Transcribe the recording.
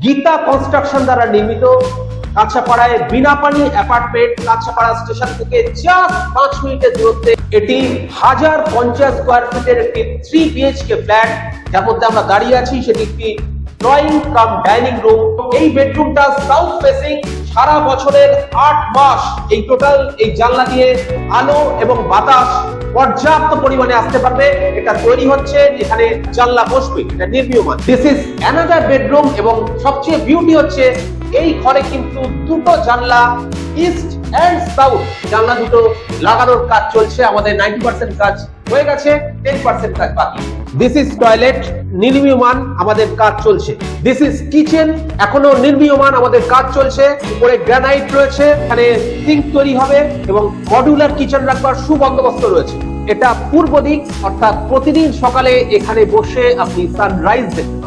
Gita construction দ্বারা নির্মিত কাছাপাড়ায় বিনা পানি অ্যাপার্টমেন্ট, কাছাপাড়া স্টেশন থেকে জাস্ট 5 মিনিটের দূরত্বে। এটি 1050 স্কোয়ার ফিটের একটি 3 BHK ফ্ল্যাট, যার মধ্যে আমরা দাঁড়িয়ে আছি। সেটি একটি ড্রয়িং কাম ডাইনিং রুম। এই বেডরুমটা সাউথ ফেসিং, সারা বছরের 8 মাস এই টোটাল এই জানলা দিয়ে আলো এবং বাতাস পর্যাপ্ত পরিমাণে আসতে পারবে। এটা তৈরি হচ্ছে, এখানে জানলা বসবে, এটা নির্মীয়মান। This is another bedroom. এবং সবচেয়ে বিউটি হচ্ছে এই ঘরে কিন্তু দুটো জানলা, ইস্ট এন্ড সাউথ জানলা দুটো লাগানোর কাজ চলছে। আমাদের 90% কাজ হয়ে গেছে, 10% কাজ বাকি। দিস ইজ টয়লেট, নির্মীয়মান, আমাদের কাজ চলছে। দিস ইজ কিচেন, এখনো নির্মীয়মান, আমাদের কাজ চলছে। উপরে গ্রানাইট রয়েছে, এখানে সিঙ্ক তৈরি হবে এবং মডুলার কিচেন রাখবার সুবন্দোবস্ত রয়েছে। এটা পূর্ব দিক, অর্থাৎ প্রতিদিন সকালে এখানে বসে আপনি সানরাইজ দেখতে